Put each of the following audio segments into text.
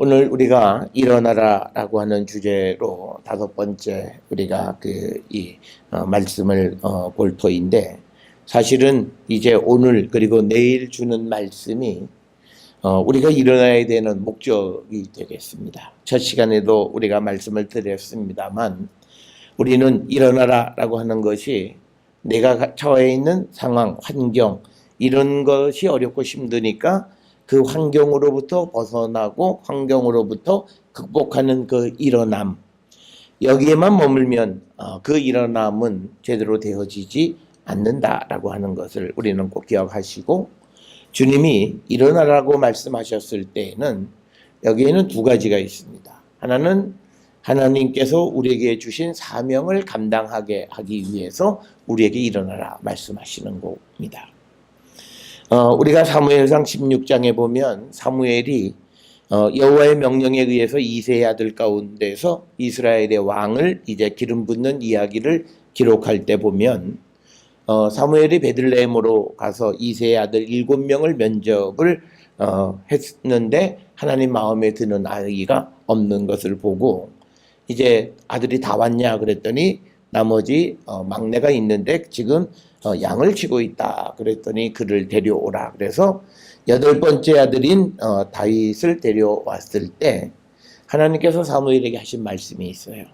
오늘 우리가 일어나라라고 하는 주제로 다섯 번째 우리가 말씀을 볼 터인데, 사실은 이제 오늘 그리고 내일 주는 말씀이 우리가 일어나야 되는 목적이 되겠습니다. 첫 시간에도 우리가 말씀을 드렸습니다만, 우리는 일어나라라고 하는 것이 내가 처해 있는 상황, 환경, 이런 것이 어렵고 힘드니까 그 환경으로부터 벗어나고 환경으로부터 극복하는 그 일어남, 여기에만 머물면 그 일어남은 제대로 되어지지 않는다라고 하는 것을 우리는 꼭 기억하시고, 주님이 일어나라고 말씀하셨을 때에는 여기에는 두 가지가 있습니다. 하나는 하나님께서 우리에게 주신 사명을 감당하게 하기 위해서 우리에게 일어나라 말씀하시는 겁니다. 우리가 사무엘상 16장에 보면 사무엘이 여호와의 명령에 의해서 이새의 아들 가운데서 이스라엘의 왕을 이제 기름 붓는 이야기를 기록할 때 보면 사무엘이 베들레헴으로 가서 이새의 아들 7명을 면접을 했는데 하나님 마음에 드는 아이가 없는 것을 보고, 이제 아들이 다 왔냐 그랬더니 나머지 막내가 있는데 지금 양을 치고 있다 그랬더니 그를 데려오라. 그래서 8번째 아들인 다윗을 데려왔을 때 하나님께서 사무엘에게 하신 말씀이 있어요.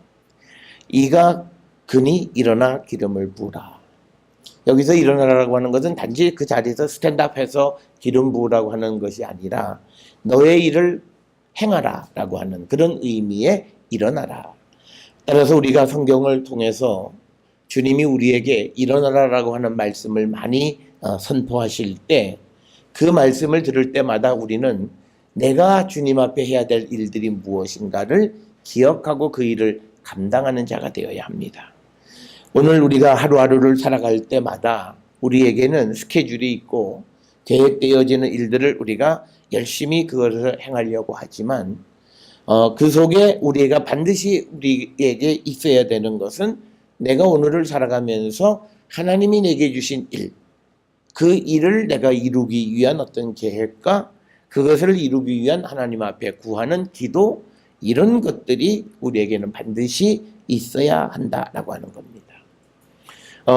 이가 그니 일어나 기름을 부으라. 여기서 일어나라고 하는 것은 단지 그 자리에서 스탠드업해서 기름 부으라고 하는 것이 아니라 너의 일을 행하라 라고 하는 그런 의미의 일어나라. 따라서 우리가 성경을 통해서 주님이 우리에게 일어나라라고 하는 말씀을 많이 선포하실 때, 그 말씀을 들을 때마다 우리는 내가 주님 앞에 해야 될 일들이 무엇인가를 기억하고 그 일을 감당하는 자가 되어야 합니다. 오늘 우리가 하루하루를 살아갈 때마다 우리에게는 스케줄이 있고 계획되어지는 일들을 우리가 열심히 그것을 행하려고 하지만, 그 속에 우리가 반드시 우리에게 있어야 되는 것은 내가 오늘을 살아가면서 하나님이 내게 주신 일, 그 일을 내가 이루기 위한 어떤 계획과 그것을 이루기 위한 하나님 앞에 구하는 기도, 이런 것들이 우리에게는 반드시 있어야 한다라고 하는 겁니다.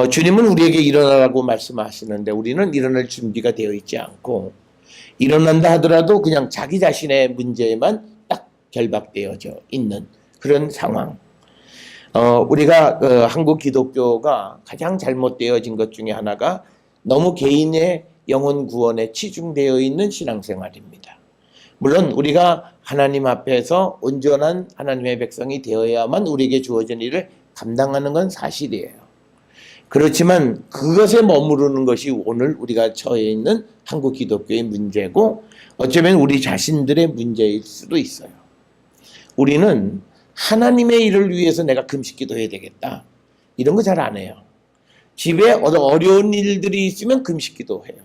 주님은 우리에게 일어나라고 말씀하시는데 우리는 일어날 준비가 되어 있지 않고, 일어난다 하더라도 그냥 자기 자신의 문제에만 딱 결박되어져 있는 그런 상황. 우리가 한국 기독교가 가장 잘못되어진 것 중에 하나가 너무 개인의 영혼 구원에 치중되어 있는 신앙생활입니다. 물론 우리가 하나님 앞에서 온전한 하나님의 백성이 되어야만 우리에게 주어진 일을 감당하는 건 사실이에요. 그렇지만 그것에 머무르는 것이 오늘 우리가 처해 있는 한국 기독교의 문제고, 어쩌면 우리 자신들의 문제일 수도 있어요. 우리는 하나님의 일을 위해서 내가 금식 기도해야 되겠다, 이런 거 잘 안 해요. 집에 어려운 일들이 있으면 금식 기도해요.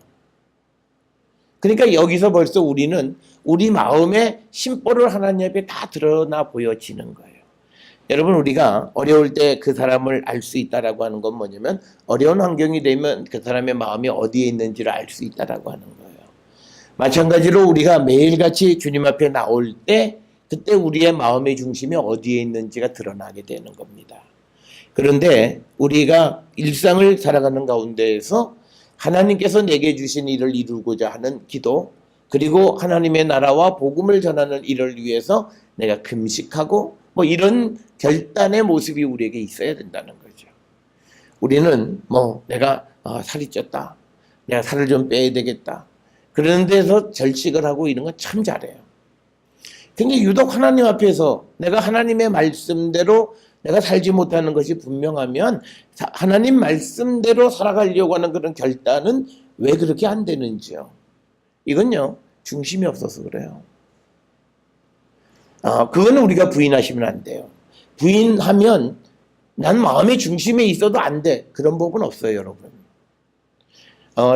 그러니까 여기서 벌써 우리는 우리 마음의 심보를 하나님 앞에 다 드러나 보여지는 거예요. 여러분, 우리가 어려울 때 그 사람을 알 수 있다라고 하는 건 뭐냐면, 어려운 환경이 되면 그 사람의 마음이 어디에 있는지를 알 수 있다라고 하는 거예요. 마찬가지로 우리가 매일같이 주님 앞에 나올 때 그때 우리의 마음의 중심이 어디에 있는지가 드러나게 되는 겁니다. 그런데 우리가 일상을 살아가는 가운데에서 하나님께서 내게 주신 일을 이루고자 하는 기도, 그리고 하나님의 나라와 복음을 전하는 일을 위해서 내가 금식하고 이런 결단의 모습이 우리에게 있어야 된다는 거죠. 우리는 내가 살이 쪘다, 내가 살을 좀 빼야 되겠다, 그런 데서 절식을 하고 이런 건 참 잘해요. 근데 유독 하나님 앞에서 내가 하나님의 말씀대로 내가 살지 못하는 것이 분명하면 하나님 말씀대로 살아가려고 하는 그런 결단은 왜 그렇게 안 되는지요. 이건요, 중심이 없어서 그래요. 그거는 우리가 부인하시면 안 돼요. 부인하면 난 마음의 중심에 있어도 안 돼, 그런 법은 없어요, 여러분.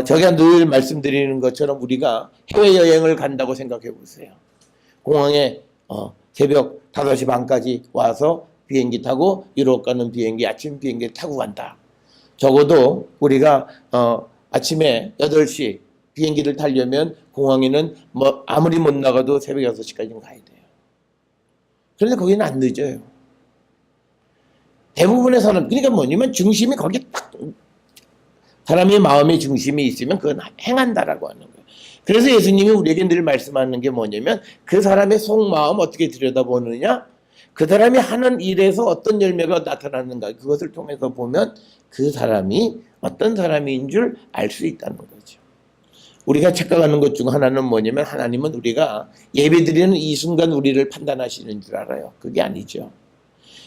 제가 늘 말씀드리는 것처럼 우리가 해외여행을 간다고 생각해 보세요. 공항에 새벽 5시 반까지 와서 비행기 타고 유럽 가는 비행기, 아침 비행기 타고 간다. 적어도 우리가 아침에 8시 비행기를 타려면 공항에는 아무리 못 나가도 새벽 6시까지는 가야 돼요. 그런데 거기는 안 늦어요. 대부분의 사람, 그러니까 뭐냐면 중심이 거기 딱, 사람의 마음의 중심이 있으면 그건 행한다라고 하는 거예요. 그래서 예수님이 우리에게 늘 말씀하는 게 뭐냐면 그 사람의 속마음 어떻게 들여다보느냐? 그 사람이 하는 일에서 어떤 열매가 나타나는가, 그것을 통해서 보면 그 사람이 어떤 사람인 줄 알 수 있다는 거죠. 우리가 착각하는 것 중 하나는 뭐냐면 하나님은 우리가 예배드리는 이 순간 우리를 판단하시는 줄 알아요. 그게 아니죠.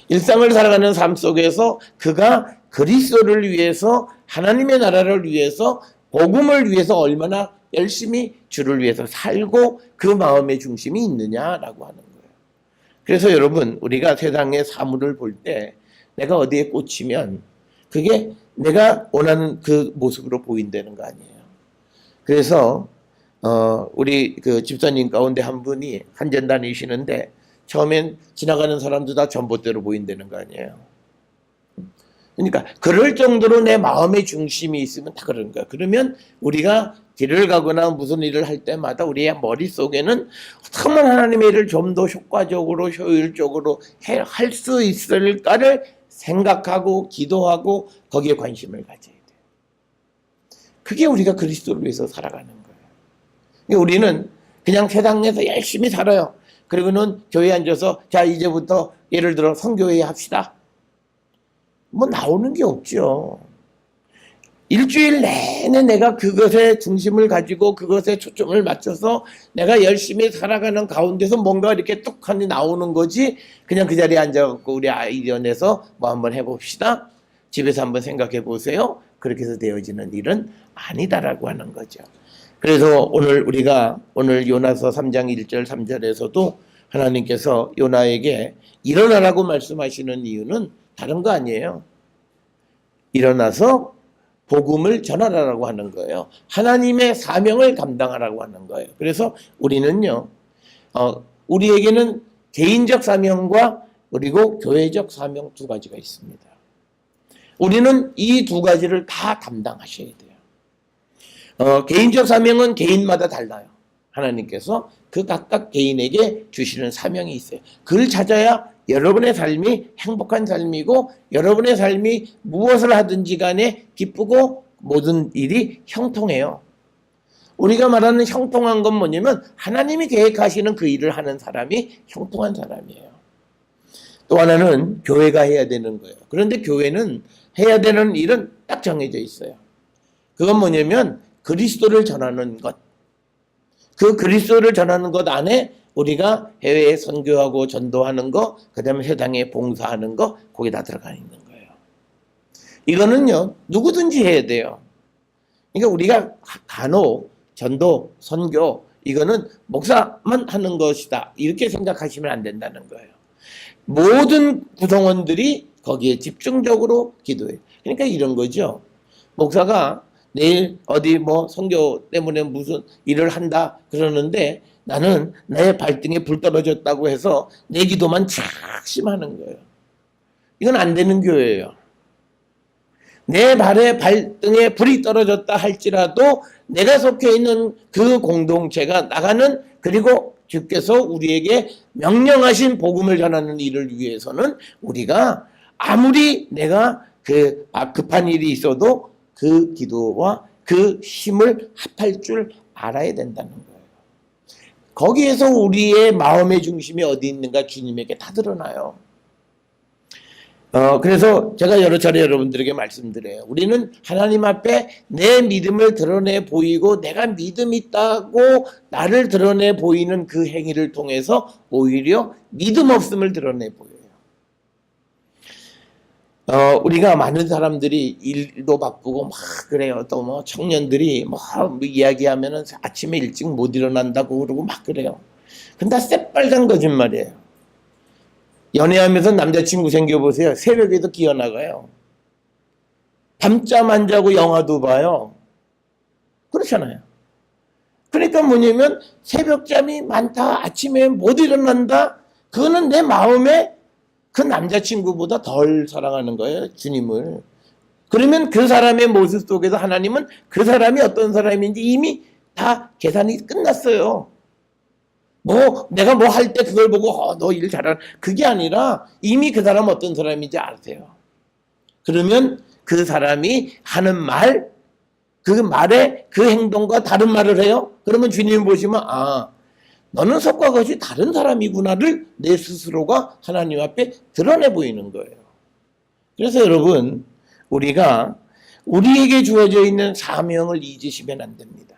일상을 살아가는 삶 속에서 그가 그리스도를 위해서, 하나님의 나라를 위해서, 복음을 위해서 얼마나 열심히 주를 위해서 살고 그 마음의 중심이 있느냐라고 하는 거예요. 그래서 여러분, 우리가 세상의 사물을 볼 때 내가 어디에 꽂히면 그게 내가 원하는 그 모습으로 보인다는 거 아니에요. 그래서 우리 그 집사님 가운데 한 분이 한전 다니시는데 처음엔 지나가는 사람도 다 전봇대로 보인다는 거 아니에요. 그러니까 그럴 정도로 내 마음의 중심이 있으면 다 그런 거야. 그러면 우리가 길을 가거나 무슨 일을 할 때마다 우리의 머릿속에는 어떻게 하면 하나님의 일을 좀 더 효과적으로 효율적으로 할 수 있을까를 생각하고 기도하고 거기에 관심을 가져야 돼요. 그게 우리가 그리스도를 위해서 살아가는 거예요. 우리는 그냥 세상에서 열심히 살아요. 그리고는 교회에 앉아서 자 이제부터 예를 들어 선교회 합시다. 뭐 나오는 게 없죠. 일주일 내내 내가 그것에 중심을 가지고 그것에 초점을 맞춰서 내가 열심히 살아가는 가운데서 뭔가 이렇게 뚝하니 나오는 거지, 그냥 그 자리에 앉아갖고 우리 아이디어내서 뭐 한번 해봅시다, 집에서 한번 생각해 보세요, 그렇게 해서 되어지는 일은 아니다라고 하는 거죠. 그래서 우리가 오늘 요나서 3장 1절 3절에서도 하나님께서 요나에게 일어나라고 말씀하시는 이유는 다른 거 아니에요. 일어나서 복음을 전하라고 하는 거예요. 하나님의 사명을 감당하라고 하는 거예요. 그래서 우리는요, 우리에게는 개인적 사명과 그리고 교회적 사명 두 가지가 있습니다. 우리는 이 두 가지를 다 감당하셔야 돼요. 개인적 사명은 개인마다 달라요. 하나님께서 그 각각 개인에게 주시는 사명이 있어요. 그걸 찾아야 여러분의 삶이 행복한 삶이고 여러분의 삶이 무엇을 하든지 간에 기쁘고 모든 일이 형통해요. 우리가 말하는 형통한 건 뭐냐면 하나님이 계획하시는 그 일을 하는 사람이 형통한 사람이에요. 또 하나는 교회가 해야 되는 거예요. 그런데 교회는 해야 되는 일은 딱 정해져 있어요. 그건 뭐냐면 그리스도를 전하는 것. 그 그리스도를 전하는 것 안에 우리가 해외에 선교하고 전도하는 거, 그 다음에 세상에 봉사하는 거, 거기 다 들어가 있는 거예요. 이거는요, 누구든지 해야 돼요. 그러니까 우리가 간혹, 전도, 선교, 이거는 목사만 하는 것이다, 이렇게 생각하시면 안 된다는 거예요. 모든 구성원들이 거기에 집중적으로 기도해요. 그러니까 이런 거죠. 목사가 내일 어디 뭐 선교 때문에 무슨 일을 한다 그러는데 나는 내 발등에 불 떨어졌다고 해서 내 기도만 착심하는 거예요. 이건 안 되는 교회예요. 내 발등에 불이 떨어졌다 할지라도 내가 속해 있는 그 공동체가 나가는, 그리고 주께서 우리에게 명령하신 복음을 전하는 일을 위해서는 우리가 아무리 내가 급한 일이 있어도 그 기도와 그 힘을 합할 줄 알아야 된다는 거예요. 거기에서 우리의 마음의 중심이 어디 있는가 주님에게 다 드러나요. 그래서 제가 여러 차례 여러분들에게 말씀드려요. 우리는 하나님 앞에 내 믿음을 드러내 보이고 내가 믿음 있다고 나를 드러내 보이는 그 행위를 통해서 오히려 믿음 없음을 드러내 보여요. 우리가 많은 사람들이 일도 바쁘고 막 그래요. 또 뭐 청년들이 뭐 이야기하면은 아침에 일찍 못 일어난다고 그러고 막 그래요. 근데 다 새빨간 거짓말이에요. 연애하면서 남자친구 생겨보세요. 새벽에도 기어나가요. 밤잠 안 자고 영화도 봐요. 그렇잖아요. 그러니까 뭐냐면 새벽잠이 많다, 아침에 못 일어난다, 그거는 내 마음에 그 남자친구보다 덜 사랑하는 거예요, 주님을. 그러면 그 사람의 모습 속에서 하나님은 그 사람이 어떤 사람인지 이미 다 계산이 끝났어요. 뭐 내가 뭐 할 때 그걸 보고 너 일 잘하는 그게 아니라 이미 그 사람 어떤 사람인지 아세요. 그러면 그 사람이 하는 말, 그 말에 그 행동과 다른 말을 해요. 그러면 주님 보시면 너는 속과 겉이 다른 사람이구나를 내 스스로가 하나님 앞에 드러내 보이는 거예요. 그래서 여러분, 우리가 우리에게 주어져 있는 사명을 잊으시면 안 됩니다.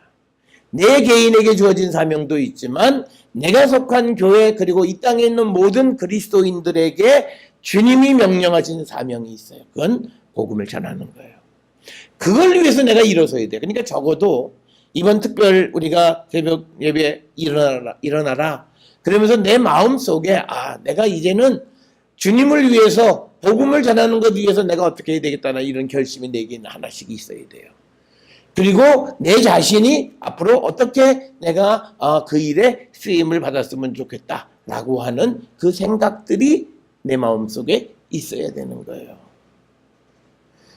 내 개인에게 주어진 사명도 있지만 내가 속한 교회 그리고 이 땅에 있는 모든 그리스도인들에게 주님이 명령하신 사명이 있어요. 그건 복음을 전하는 거예요. 그걸 위해서 내가 일어서야 돼. 그러니까 적어도 이번 특별 우리가 새벽 예배 일어나라. 그러면서 내 마음 속에 내가 이제는 주님을 위해서 복음을 전하는 것 위해서 내가 어떻게 해야 되겠다는 이런 결심이 내게 하나씩 있어야 돼요. 그리고 내 자신이 앞으로 어떻게 내가 그 일에 쓰임을 받았으면 좋겠다라고 하는 그 생각들이 내 마음속에 있어야 되는 거예요.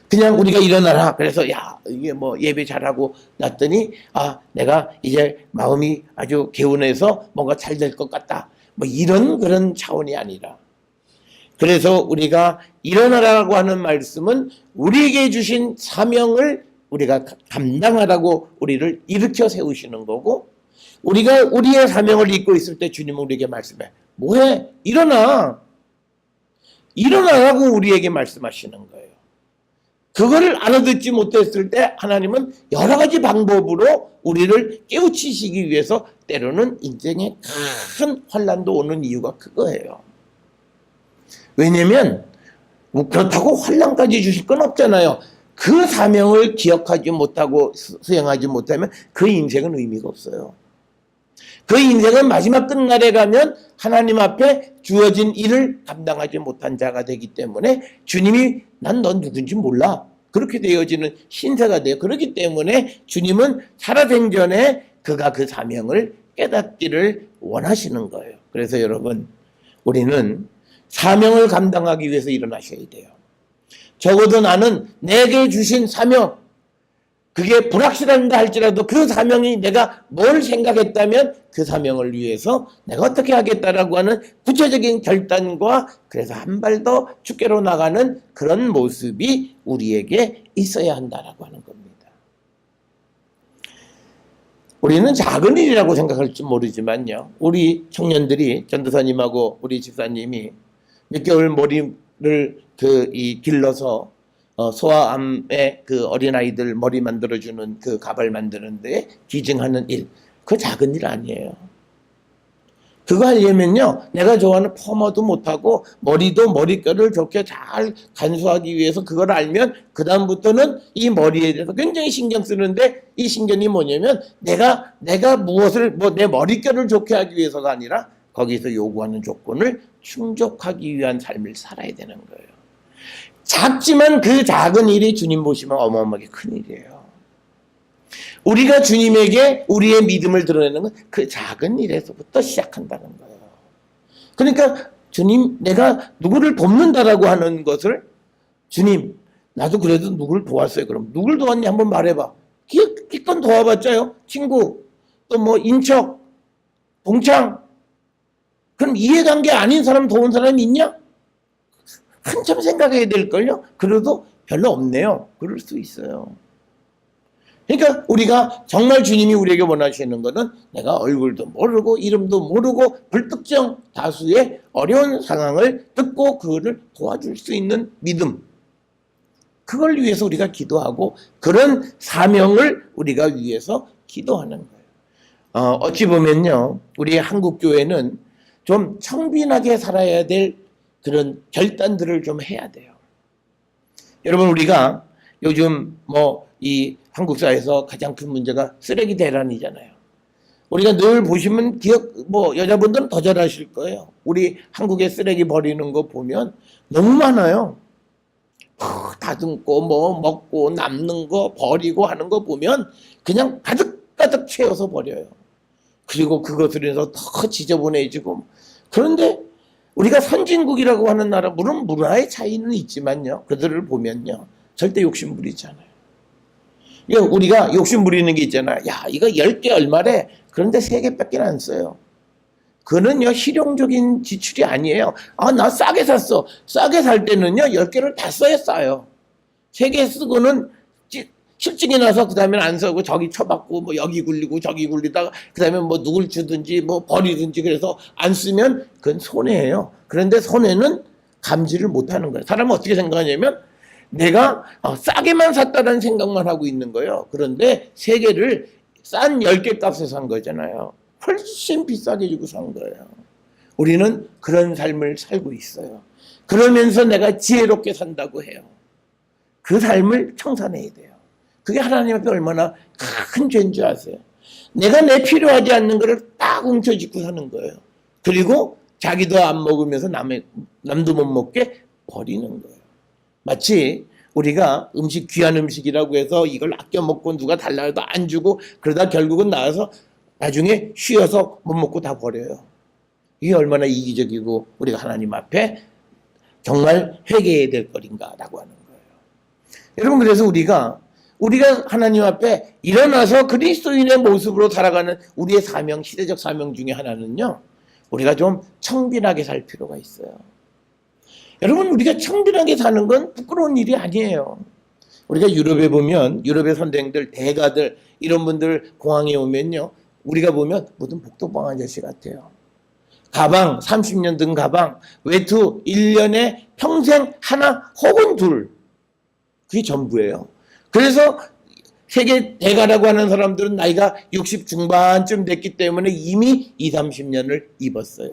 그냥 우리가 일어나라. 그래서 이게 뭐 예배 잘하고 났더니 내가 이제 마음이 아주 개운해서 뭔가 잘 될 것 같다. 뭐 이런 그런 차원이 아니라 그래서 우리가 일어나라고 하는 말씀은 우리에게 주신 사명을 우리가 감당하라고 우리를 일으켜 세우시는 거고 우리가 우리의 사명을 잊고 있을 때 주님은 우리에게 말씀해. 뭐해? 일어나. 일어나라고 우리에게 말씀하시는 거예요. 그거를 알아듣지 못했을 때 하나님은 여러 가지 방법으로 우리를 깨우치시기 위해서 때로는 인생에 큰 환난도 오는 이유가 그거예요. 왜냐면 그렇다고 환난까지 주실 건 없잖아요. 그 사명을 기억하지 못하고 수행하지 못하면 그 인생은 의미가 없어요. 그 인생은 마지막 끝날에 가면 하나님 앞에 주어진 일을 감당하지 못한 자가 되기 때문에 주님이 난 넌 누군지 몰라. 그렇게 되어지는 신세가 돼요. 그렇기 때문에 주님은 살아생전에 그가 그 사명을 깨닫기를 원하시는 거예요. 그래서 여러분 우리는 사명을 감당하기 위해서 일어나셔야 돼요. 적어도 나는 내게 주신 사명 그게 불확실한다 할지라도 그 사명이 내가 뭘 생각했다면 그 사명을 위해서 내가 어떻게 하겠다라고 하는 구체적인 결단과 그래서 한 발 더 주께로 나가는 그런 모습이 우리에게 있어야 한다라고 하는 겁니다. 우리는 작은 일이라고 생각할지 모르지만요. 우리 청년들이 전도사님하고 우리 집사님이 몇 개월 머리를 길러서 소아암의 그 어린아이들 머리 만들어주는 그 가발 만드는데 기증하는 일, 그 작은 일 아니에요. 그거 하려면요, 내가 좋아하는 퍼머도 못하고 머리도 머릿결을 좋게 잘 간수하기 위해서 그걸 알면 그 다음부터는 이 머리에 대해서 굉장히 신경 쓰는데 이 신경이 뭐냐면 내가 무엇을 내 머릿결을 좋게 하기 위해서가 아니라 거기서 요구하는 조건을 충족하기 위한 삶을 살아야 되는 거예요. 작지만 그 작은 일이 주님 보시면 어마어마하게 큰 일이에요. 우리가 주님에게 우리의 믿음을 드러내는 건 그 작은 일에서부터 시작한다는 거예요. 그러니까 주님 내가 누구를 돕는다라고 하는 것을 주님 나도 그래도 누구를 도왔어요. 그럼 누구를 도왔니 한번 말해봐. 기껏 도와봤자요. 친구 또 뭐 인척 동창 그럼 이해관계 아닌 사람 도운 사람이 있냐? 한참 생각해야 될걸요? 그래도 별로 없네요. 그럴 수 있어요. 그러니까 우리가 정말 주님이 우리에게 원하시는 것은 내가 얼굴도 모르고 이름도 모르고 불특정 다수의 어려운 상황을 듣고 그거를 도와줄 수 있는 믿음. 그걸 위해서 우리가 기도하고 그런 사명을 우리가 위해서 기도하는 거예요. 어찌 보면요. 우리 한국교회는 좀 청빈하게 살아야 될 그런 결단들을 좀 해야 돼요. 여러분 우리가 요즘 이 한국 사회에서 가장 큰 문제가 쓰레기 대란이잖아요. 우리가 늘 보시면 여자분들은 더 잘 아실 거예요. 우리 한국에 쓰레기 버리는 거 보면 너무 많아요. 다듬고 먹고 남는 거 버리고 하는 거 보면 그냥 가득가득 채워서 버려요. 그리고 그것으로 인해서 더 지저분해지고 그런데 우리가 선진국이라고 하는 나라 물론 문화의 차이는 있지만요. 그들을 보면요. 절대 욕심 부리지 않아요. 우리가 욕심 부리는 게 있잖아. 야 이거 10개 얼마래? 그런데 3개밖에 안 써요. 그거는요, 실용적인 지출이 아니에요. 아, 나 싸게 샀어. 싸게 살 때는요, 10개를 다 써야 싸요. 3개 쓰고는 실증이 나서 그 다음에는 안 쓰고 저기 쳐박고 뭐 여기 굴리고 저기 굴리다가 그 다음에 뭐 누굴 주든지 뭐 버리든지 그래서 안 쓰면 그건 손해예요. 그런데 손해는 감지를 못하는 거예요. 사람은 어떻게 생각하냐면 내가 싸게만 샀다는 생각만 하고 있는 거예요. 그런데 3개를 싼 10개 값에 산 거잖아요. 훨씬 비싸게 주고 산 거예요. 우리는 그런 삶을 살고 있어요. 그러면서 내가 지혜롭게 산다고 해요. 그 삶을 청산해야 돼요. 그게 하나님 앞에 얼마나 큰 죄인 줄 아세요? 내가 내 필요하지 않는 거를 딱 훔쳐짓고 사는 거예요. 그리고 자기도 안 먹으면서 남도 못 먹게 버리는 거예요. 마치 우리가 귀한 음식이라고 해서 이걸 아껴 먹고 누가 달라 해도 안 주고 그러다 결국은 나와서 나중에 쉬어서 못 먹고 다 버려요. 이게 얼마나 이기적이고 우리가 하나님 앞에 정말 회개해야 될 거인가라고 하는 거예요. 여러분, 그래서 우리가 하나님 앞에 일어나서 그리스도인의 모습으로 살아가는 우리의 사명, 시대적 사명 중에 하나는요, 우리가 좀 청빈하게 살 필요가 있어요. 여러분, 우리가 청빈하게 사는 건 부끄러운 일이 아니에요. 우리가 유럽에 보면 유럽의 선생들, 대가들 이런 분들 공항에 오면요, 우리가 보면 모든 복도방 아저씨 같아요. 가방 30년 든 가방, 외투 1년에 평생 하나 혹은 둘, 그게 전부예요. 그래서 세계 대가라고 하는 사람들은 나이가 60 중반쯤 됐기 때문에 이미 20, 30년을 입었어요.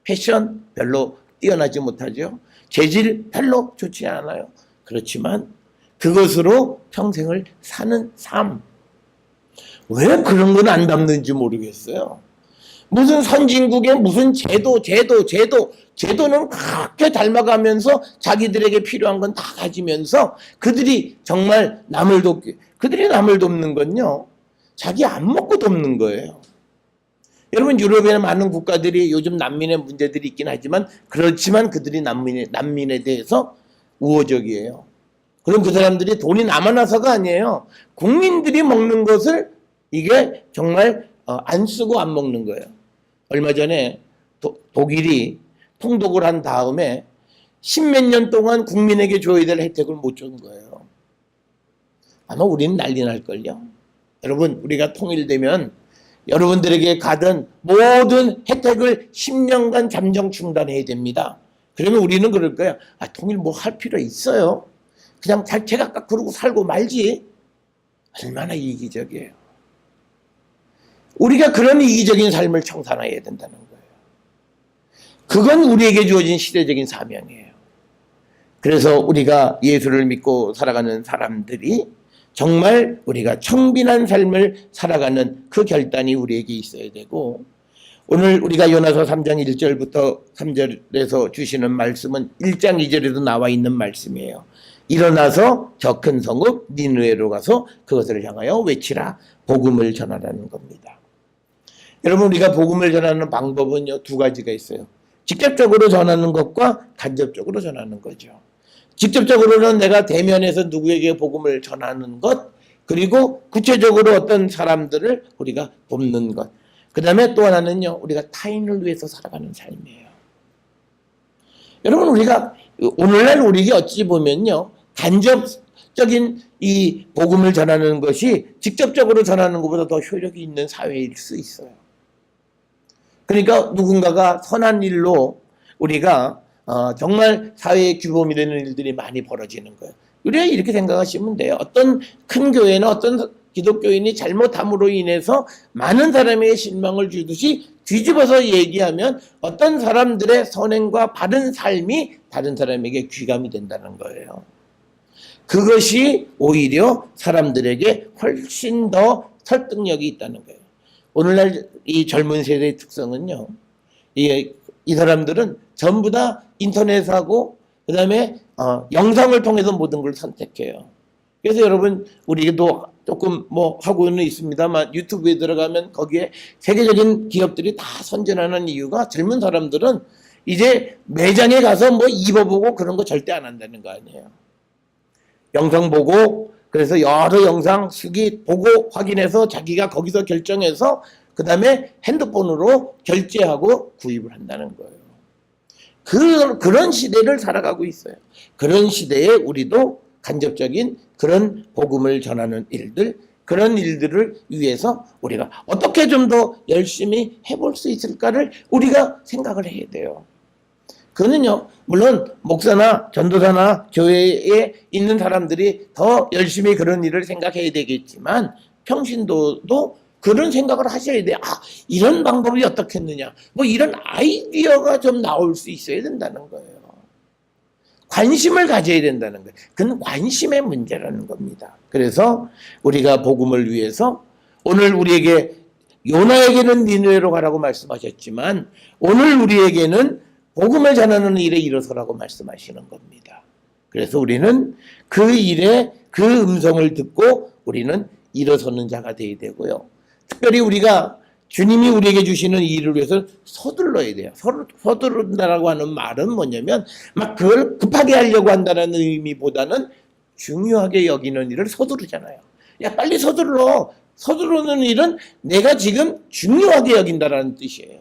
패션 별로 뛰어나지 못하죠. 재질 별로 좋지 않아요. 그렇지만 그것으로 평생을 사는 삶. 왜 그런 건 안 담는지 모르겠어요. 무슨 선진국의 무슨 제도는 그렇게 닮아가면서 자기들에게 필요한 건 다 가지면서 그들이 정말 그들이 남을 돕는 건요, 자기 안 먹고 돕는 거예요. 여러분, 유럽의 많은 국가들이 요즘 난민의 문제들이 있긴 하지만 그렇지만 그들이 난민에 대해서 우호적이에요. 그럼 그 사람들이 돈이 남아나서가 아니에요. 국민들이 먹는 것을 이게 정말 안 쓰고 안 먹는 거예요. 얼마 전에 독일이 통독을 한 다음에 10몇 년 동안 국민에게 줘야 될 혜택을 못 준 거예요. 아마 우리는 난리 날걸요. 여러분, 우리가 통일되면 여러분들에게 가던 모든 혜택을 10년간 잠정 중단해야 됩니다. 그러면 우리는 그럴 거야. 통일 뭐 할 필요 있어요? 그냥 제각각 그러고 살고 말지. 얼마나 이기적이에요. 우리가 그런 이기적인 삶을 청산해야 된다는 거예요. 그건 우리에게 주어진 시대적인 사명이에요. 그래서 우리가 예수를 믿고 살아가는 사람들이 정말 우리가 청빈한 삶을 살아가는 그 결단이 우리에게 있어야 되고, 오늘 우리가 요나서 3장 1절부터 3절에서 주시는 말씀은 1장 2절에도 나와 있는 말씀이에요. 일어나서 저 큰 성읍 니느웨로 가서 그것을 향하여 외치라, 복음을 전하라는 겁니다. 여러분, 우리가 복음을 전하는 방법은요, 2가지가 있어요. 직접적으로 전하는 것과 간접적으로 전하는 거죠. 직접적으로는 내가 대면에서 누구에게 복음을 전하는 것, 그리고 구체적으로 어떤 사람들을 우리가 돕는 것. 그 다음에 또 하나는요, 우리가 타인을 위해서 살아가는 삶이에요. 여러분, 우리가 오늘날 우리에게 어찌 보면요, 간접적인 이 복음을 전하는 것이 직접적으로 전하는 것보다 더 효력이 있는 사회일 수 있어요. 그러니까 누군가가 선한 일로 우리가 정말 사회의 규범이 되는 일들이 많이 벌어지는 거예요. 우리가 이렇게 생각하시면 돼요. 어떤 큰 교회나 어떤 기독교인이 잘못함으로 인해서 많은 사람에게 실망을 주듯이 뒤집어서 얘기하면 어떤 사람들의 선행과 바른 삶이 다른 사람에게 귀감이 된다는 거예요. 그것이 오히려 사람들에게 훨씬 더 설득력이 있다는 거예요. 오늘날 이 젊은 세대의 특성은요, 이 사람들은 전부 다 인터넷하고 그 다음에 영상을 통해서 모든 걸 선택해요. 그래서 여러분, 우리도 조금 뭐 하고는 있습니다만 유튜브에 들어가면 거기에 세계적인 기업들이 다 선전하는 이유가, 젊은 사람들은 이제 매장에 가서 뭐 입어보고 그런 거 절대 안 한다는 거 아니에요. 영상 보고, 그래서 여러 영상 수기 보고 확인해서 자기가 거기서 결정해서 그 다음에 핸드폰으로 결제하고 구입을 한다는 거예요. 그런 시대를 살아가고 있어요. 그런 시대에 우리도 간접적인 그런 복음을 전하는 일들, 그런 일들을 위해서 우리가 어떻게 좀 더 열심히 해볼 수 있을까를 우리가 생각을 해야 돼요. 그거는요, 물론 목사나 전도사나 교회에 있는 사람들이 더 열심히 그런 일을 생각해야 되겠지만 평신도도 그런 생각을 하셔야 돼요. 아, 이런 방법이 어떻겠느냐. 뭐 이런 아이디어가 좀 나올 수 있어야 된다는 거예요. 관심을 가져야 된다는 거예요. 그건 관심의 문제라는 겁니다. 그래서 우리가 복음을 위해서 오늘 우리에게 요나에게는 니느웨로 가라고 말씀하셨지만 오늘 우리에게는 복음을 전하는 일에 일어서라고 말씀하시는 겁니다. 그래서 우리는 그 일에 그 음성을 듣고 우리는 일어서는 자가 되어야 되고요. 특별히 우리가 주님이 우리에게 주시는 일을 위해서 서둘러야 돼요. 서두른다라고 하는 말은 뭐냐면 막 그걸 급하게 하려고 한다는 의미보다는 중요하게 여기는 일을 서두르잖아요. 야, 빨리 서둘러. 서두르는 일은 내가 지금 중요하게 여긴다라는 뜻이에요.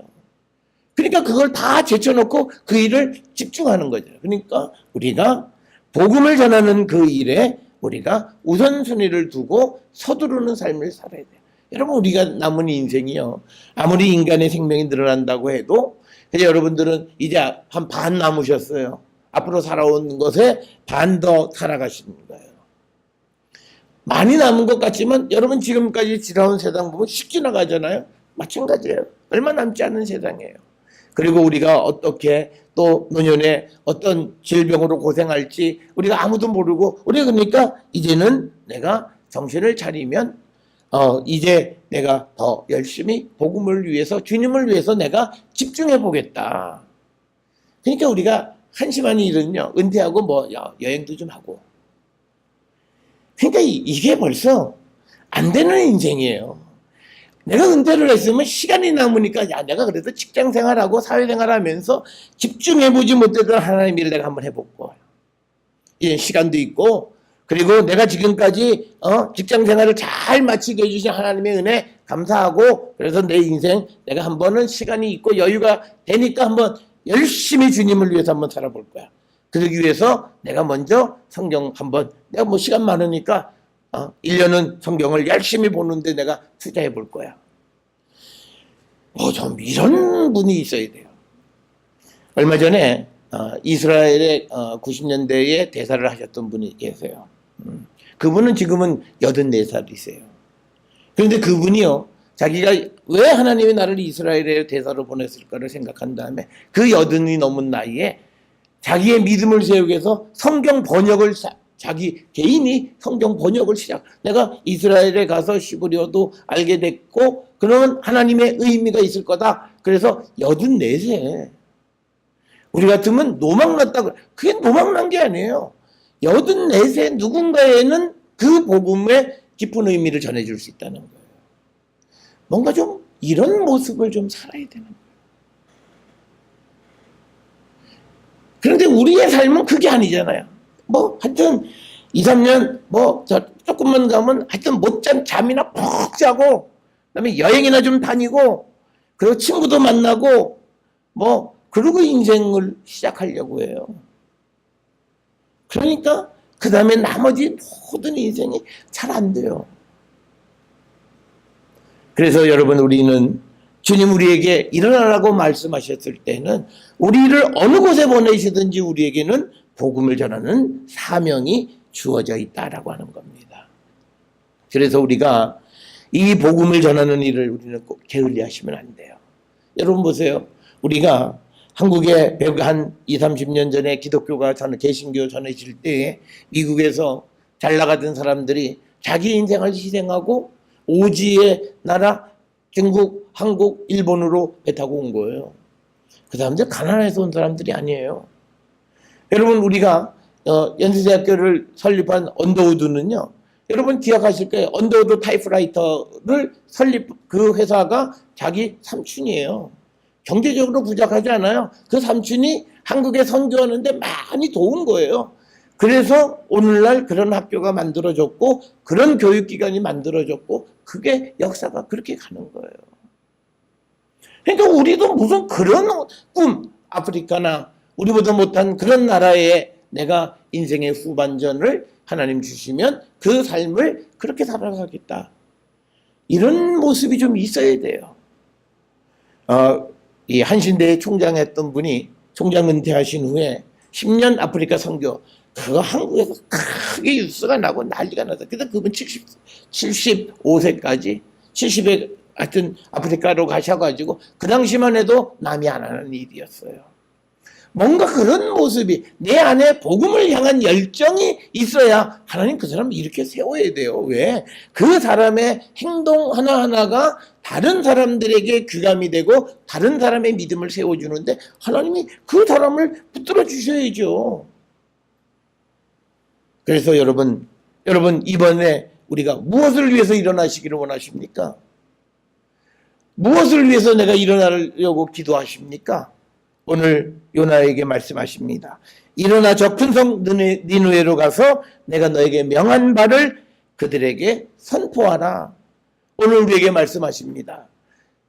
그러니까 그걸 다 제쳐놓고 그 일을 집중하는 거죠. 그러니까 우리가 복음을 전하는 그 일에 우리가 우선순위를 두고 서두르는 삶을 살아야 돼요. 여러분, 우리가 남은 인생이요, 아무리 인간의 생명이 늘어난다고 해도 그냥 여러분들은 이제 한 반 남으셨어요. 앞으로 살아온 것에 반 더 살아가시는 거예요. 많이 남은 것 같지만 여러분 지금까지 지나온 세상 보면 씩 지나가잖아요. 마찬가지예요. 얼마 남지 않은 세상이에요. 그리고 우리가 어떻게 또 노년에 어떤 질병으로 고생할지 우리가 아무도 모르고, 우리가 그러니까 이제는 내가 정신을 차리면 이제 내가 더 열심히 복음을 위해서, 주님을 위해서 내가 집중해 보겠다. 그러니까 우리가 한심한 일은요, 은퇴하고 뭐 여행도 좀 하고. 그러니까 이게 벌써 안 되는 인생이에요. 내가 은퇴를 했으면 시간이 남으니까 야, 내가 그래도 직장 생활하고 사회 생활하면서 집중해 보지 못했던 하나님의 일을 내가 한번 해볼 거야. 이제 시간도 있고, 그리고 내가 지금까지 직장 생활을 잘 마치게 해주신 하나님의 은혜 감사하고, 그래서 내 인생 내가 한 번은 시간이 있고 여유가 되니까 한번 열심히 주님을 위해서 한번 살아볼 거야. 그러기 위해서 내가 먼저 성경 한번, 내가 뭐 시간 많으니까 1년은 성경을 열심히 보는데 내가 투자해 볼 거야. 좀 이런 분이 있어야 돼요. 얼마 전에 이스라엘의 90년대에 대사를 하셨던 분이 계세요. 그분은 지금은 84살이세요. 그런데 그분이요, 자기가 왜 하나님이 나를 이스라엘에 대사로 보냈을까를 생각한 다음에 그 80이 넘은 나이에 자기의 믿음을 세우기 위해서 성경 번역을, 자기 개인이 성경 번역을 내가 이스라엘에 가서 시브리어도 알게 됐고 그러면 하나님의 의미가 있을 거다. 그래서 84세. 우리 같으면 노망났다. 그게 노망난 게 아니에요. 84세 누군가에는 그 복음의 깊은 의미를 전해줄 수 있다는 거예요. 뭔가 좀 이런 모습을 좀 살아야 되는 거예요. 그런데 우리의 삶은 그게 아니잖아요. 뭐 하여튼 2, 3년 조금만 가면 하여튼 못잔 잠이나 푹 자고, 그다음에 여행이나 좀 다니고, 그리고 친구도 만나고 그러고 인생을 시작하려고 해요. 그러니까 그 다음에 나머지 모든 인생이 잘 안 돼요. 그래서 여러분, 우리는 주님 우리에게 일어나라고 말씀하셨을 때는 우리를 어느 곳에 보내시든지 우리에게는 복음을 전하는 사명이 주어져 있다라고 하는 겁니다. 그래서 우리가 이 복음을 전하는 일을 우리는 꼭 게을리하시면 안 돼요. 여러분 보세요. 우리가 한국에 한 20, 30년 전에 기독교가 개신교 전해질 때에 미국에서 잘 나가던 사람들이 자기 인생을 희생하고 오지의 나라 중국, 한국, 일본으로 배 타고 온 거예요. 그 사람들 가난해서 온 사람들이 아니에요. 여러분, 우리가 연세대학교를 설립한 언더우드는요, 여러분 기억하실 거예요. 언더우드 타이프라이터를 그 회사가 자기 삼촌이에요. 경제적으로 부족하지 않아요. 그 삼촌이 한국에 선교하는데 많이 도운 거예요. 그래서 오늘날 그런 학교가 만들어졌고 그런 교육기관이 만들어졌고 그게 역사가 그렇게 가는 거예요. 그러니까 우리도 무슨 그런 꿈, 아프리카나 우리보다 못한 그런 나라에 내가 인생의 후반전을 하나님 주시면 그 삶을 그렇게 살아가겠다. 이런 모습이 좀 있어야 돼요. 이 한신대에 총장했던 분이 총장 은퇴하신 후에 10년 아프리카 선교, 그거 한국에서 크게 뉴스가 나고 난리가 나서, 그래서 그분 75세까지 70에 하여튼 아프리카로 가셔가지고 그 당시만 해도 남이 안 하는 일이었어요. 뭔가 그런 모습이 내 안에 복음을 향한 열정이 있어야 하나님 그 사람을 이렇게 세워야 돼요. 왜? 그 사람의 행동 하나하나가 다른 사람들에게 귀감이 되고 다른 사람의 믿음을 세워주는데 하나님이 그 사람을 붙들어 주셔야죠. 그래서 여러분 이번에 우리가 무엇을 위해서 일어나시기를 원하십니까? 무엇을 위해서 내가 일어나려고 기도하십니까? 오늘 요나에게 말씀하십니다. 일어나 저 큰 성 니느웨로 가서 내가 너에게 명한 바를 그들에게 선포하라. 오늘 우리에게 말씀하십니다.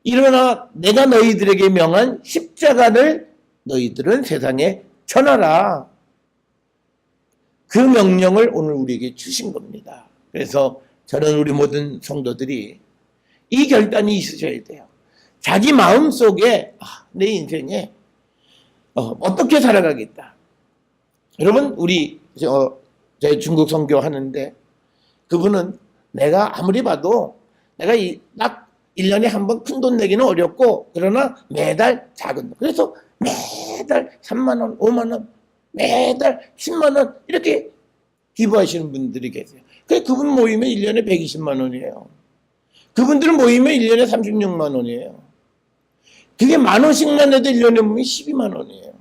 일어나 내가 너희들에게 명한 십자가를 너희들은 세상에 전하라. 그 명령을 오늘 우리에게 주신 겁니다. 그래서 저는 우리 모든 성도들이 이 결단이 있으셔야 돼요. 자기 마음속에 내 인생에 어떻게 살아가겠다. 여러분 제 중국 선교 하는데 그분은 내가 아무리 봐도 내가 딱 1년에 한 번 큰 돈 내기는 어렵고 그러나 매달 작은 돈. 그래서 매달 3만 원, 5만 원, 매달 10만 원 이렇게 기부하시는 분들이 계세요. 그분 모이면 1년에 120만 원이에요. 그분들 모이면 1년에 36만 원이에요. 그게 10,000원씩만 내도 1년에 보면 12만 원이에요.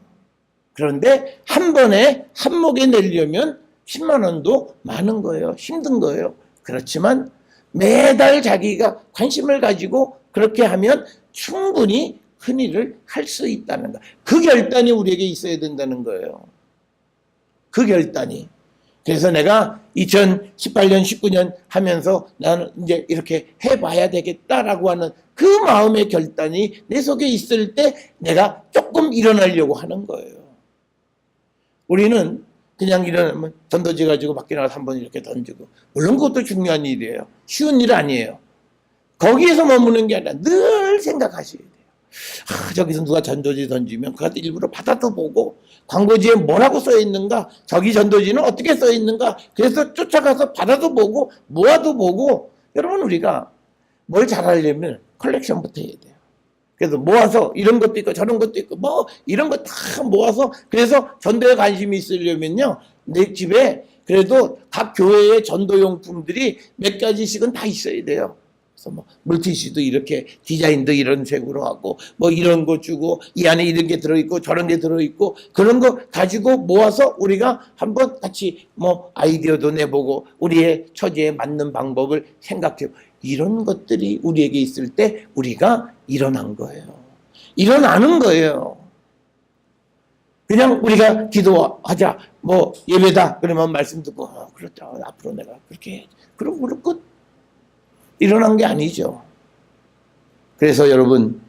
그런데 한 번에 한 목에 내려면 10만 원도 많은 거예요. 힘든 거예요. 그렇지만 매달 자기가 관심을 가지고 그렇게 하면 충분히 큰 일을 할 수 있다는 거. 그 결단이 우리에게 있어야 된다는 거예요. 그 결단이. 그래서 내가 2018년, 19년 하면서 나는 이제 이렇게 해봐야 되겠다라고 하는 그 마음의 결단이 내 속에 있을 때 내가 조금 일어나려고 하는 거예요. 우리는 그냥 일어나면 전도지 가지고 밖에 나가서 한번 이렇게 던지고, 물론 그것도 중요한 일이에요. 쉬운 일 아니에요. 거기에서 머무는 게 아니라 늘 생각하셔야 돼요. 저기서 누가 전도지 던지면 그것도 일부러 받아도 보고 광고지에 뭐라고 써 있는가, 저기 전도지는 어떻게 써 있는가, 그래서 쫓아가서 받아도 보고 모아도 보고. 여러분, 우리가 뭘 잘하려면 컬렉션부터 해야 돼요. 그래서 모아서 이런 것도 있고 저런 것도 있고 뭐 이런 거 다 모아서, 그래서 전도에 관심이 있으려면요, 내 집에 그래도 각 교회의 전도용품들이 몇 가지씩은 다 있어야 돼요. 그래서 뭐 물티슈도 이렇게 디자인도 이런 색으로 하고 뭐 이런 거 주고 이 안에 이런 게 들어있고 저런 게 들어있고, 그런 거 가지고 모아서 우리가 한번 같이 뭐 아이디어도 내보고 우리의 처지에 맞는 방법을 생각해요. 이런 것들이 우리에게 있을 때 우리가 일어난 거예요. 일어나는 거예요. 그냥 우리가 기도하자, 뭐 예배다 그러면 말씀 듣고 그렇다, 앞으로 내가 그렇게 해. 그럼 끝. 일어난 게 아니죠. 그래서 여러분,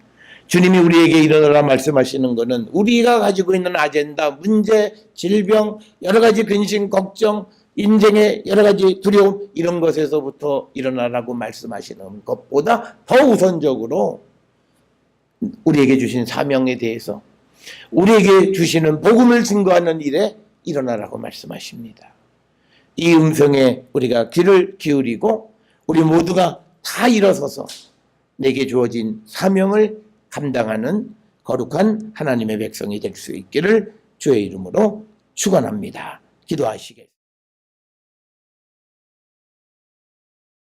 주님이 우리에게 일어나라 말씀하시는 것은 우리가 가지고 있는 아젠다, 문제, 질병, 여러 가지 근심, 걱정, 인생의 여러 가지 두려움, 이런 것에서부터 일어나라고 말씀하시는 것보다 더 우선적으로 우리에게 주신 사명에 대해서, 우리에게 주시는 복음을 증거하는 일에 일어나라고 말씀하십니다. 이 음성에 우리가 귀를 기울이고 우리 모두가 다 일어서서 내게 주어진 사명을 감당하는 거룩한 하나님의 백성이 될 수 있기를 주의 이름으로 축원합니다. 기도하시겠습니다.